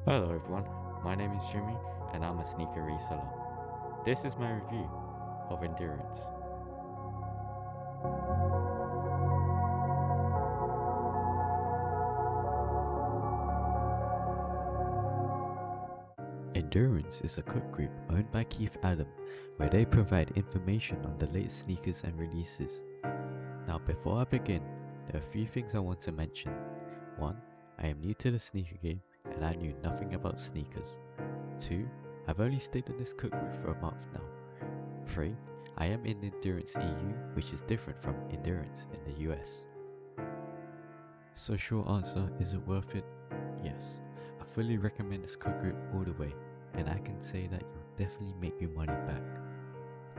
Hello everyone, my name is Jimmy and I'm a sneaker reseller. This is my review of Endurance. Endurance is a cook group owned by Keith Adam where they provide information on the latest sneakers and releases. Now before I begin, there are a few things I want to mention. 1. I am new to the sneaker game and I knew nothing about sneakers. 2. I've only stayed in this cook group for a month now. 3. I am in Endurance EU, which is different from Endurance in the US. So short answer, is it worth it? Yes. I fully recommend this cook group all the way, and I can say that you'll definitely make your money back.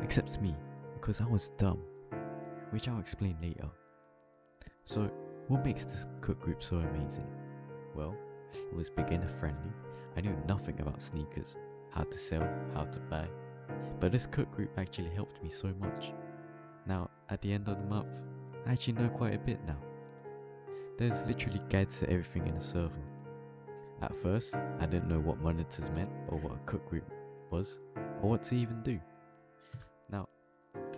Except me, because I was dumb, which I'll explain later. So, what makes this cook group so amazing? Well, it was beginner friendly. I knew nothing about sneakers, how to sell, how to buy, but this cook group actually helped me so much. Now, at the end of the month, I actually know quite a bit now. There's literally guides to everything in the server. At first, I didn't know what monitors meant or what a cook group was, or what to even do. Now,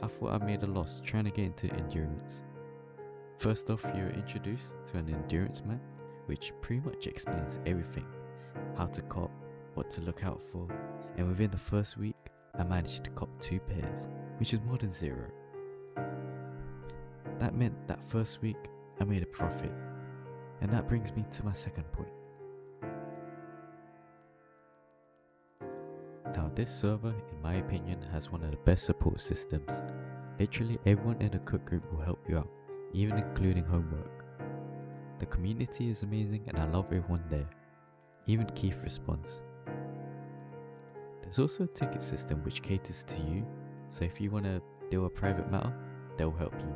I thought I made a loss trying to get into Endurance. First off, you're introduced to an Endurance map, which pretty much explains everything. How to cop, what to look out for, and within the first week, I managed to cop 2 pairs, which is more than 0. That meant that first week, I made a profit, and that brings me to my second point. Now this server, in my opinion, has one of the best support systems. Literally everyone in the cook group will help you out, even including homework. The community is amazing and I love everyone there. Even Keith responds. There's also a ticket system which caters to you, so if you want to deal a private matter, they'll help you.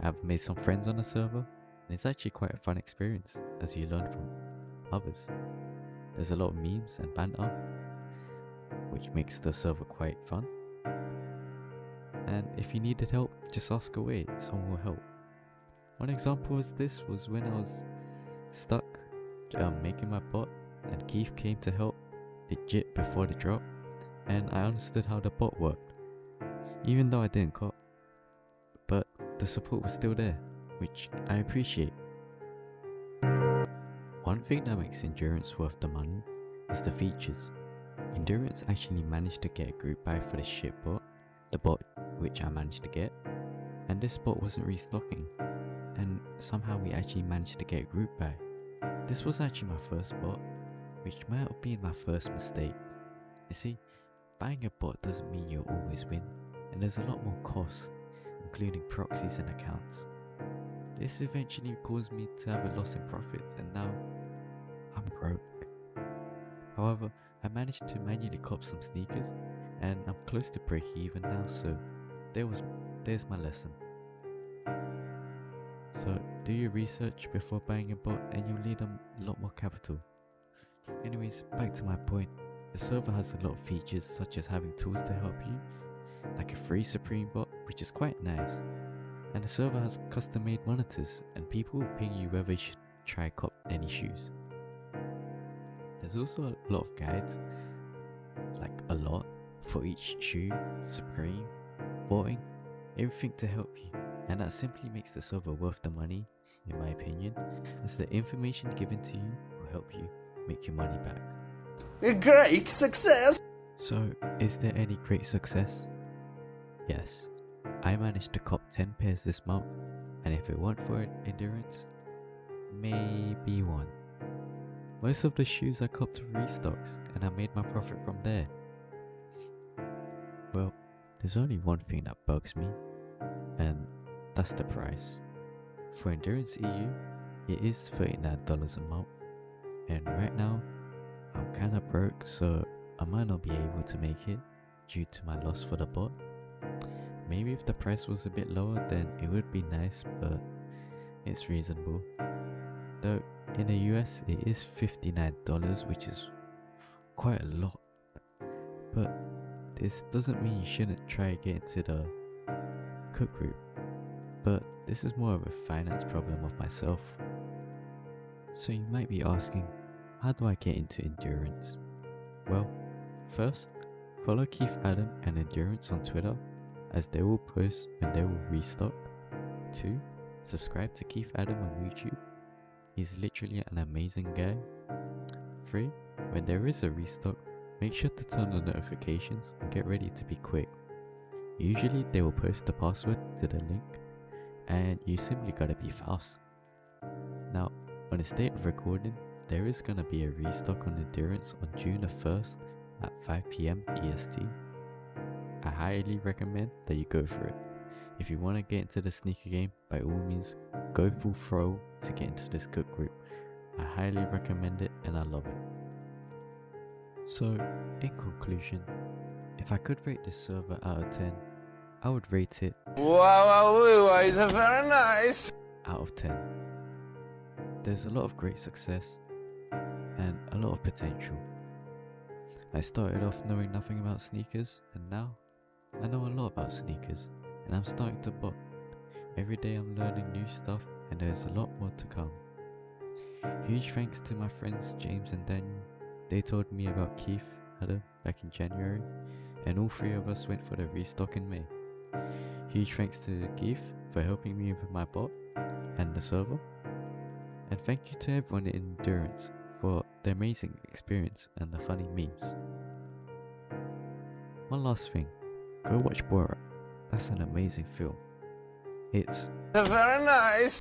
I've made some friends on the server, and it's actually quite a fun experience as you learn from others. There's a lot of memes and banter, which makes the server quite fun. And if you needed help, just ask away, someone will help. One example of this was when I was stuck making my bot and Keith came to help legit before the drop, and I understood how the bot worked, even though I didn't cop. But the support was still there, which I appreciate. One thing that makes Endurance worth the money is the features. Endurance actually managed to get a group buy for the shit bot, the bot which I managed to get, and this bot wasn't restocking, and somehow we actually managed to get a group buy. This was actually my first bot, which might have been my first mistake. You see, buying a bot doesn't mean you'll always win, and there's a lot more costs, including proxies and accounts. This eventually caused me to have a loss in profits, and now I'm broke. However, I managed to manually cop some sneakers, and I'm close to break even now, so there's my lesson. So do your research before buying a bot and you'll need a lot more capital. Anyways, back to my point. The server has a lot of features such as having tools to help you, like a free Supreme bot, which is quite nice. And the server has custom made monitors and people will ping you whether you should try cop any shoes. There's also a lot of guides, like a lot, for each shoe, Supreme, botting, everything to help you. And that simply makes the server worth the money, in my opinion, as the information given to you will help you make your money back. A great success! So, is there any great success? Yes. I managed to cop 10 pairs this month, and if it weren't for Endurance, maybe 1. Most of the shoes I copped were restocks, and I made my profit from there. Well, there's only one thing that bugs me, and that's the price. For Endurance EU, it is $39 a month, and right now, I'm kinda broke, so I might not be able to make it due to my loss for the bot. Maybe if the price was a bit lower, then it would be nice, but it's reasonable. Though in the US, it is $59, which is quite a lot. But this doesn't mean you shouldn't try to get into the cook group. But this is more of a finance problem of myself. So you might be asking, how do I get into Endurance? Well, first, follow Keith Adam and Endurance on Twitter, as they will post when they will restock. 2. Subscribe to Keith Adam on YouTube. He's literally an amazing guy. 3. When there is a restock, make sure to turn on notifications and get ready to be quick. Usually they will post the password to the link, and you simply gotta be fast. Now, on the date of recording, there is gonna be a restock on Endurance on June the 1st at 5 PM EST. I highly recommend that you go for it. If you want to get into the sneaker game, by all means, go full throw to get into this good group. I highly recommend it and I love it. So, in conclusion, if I could rate this server out of 10, I would rate it Wow, it's very nice. out of 10. There's a lot of great success and a lot of potential. I started off knowing nothing about sneakers, and now I know a lot about sneakers, and I'm starting to bot. Every day I'm learning new stuff, and there's a lot more to come. Huge thanks to my friends James and Daniel. They told me about Keith Adam back in January, and all three of us went for the restock in May. Huge thanks to Keith for helping me with my bot and the server. And thank you to everyone in Endurance for the amazing experience and the funny memes. One last thing, go watch Borat. That's an amazing film. It's Very nice.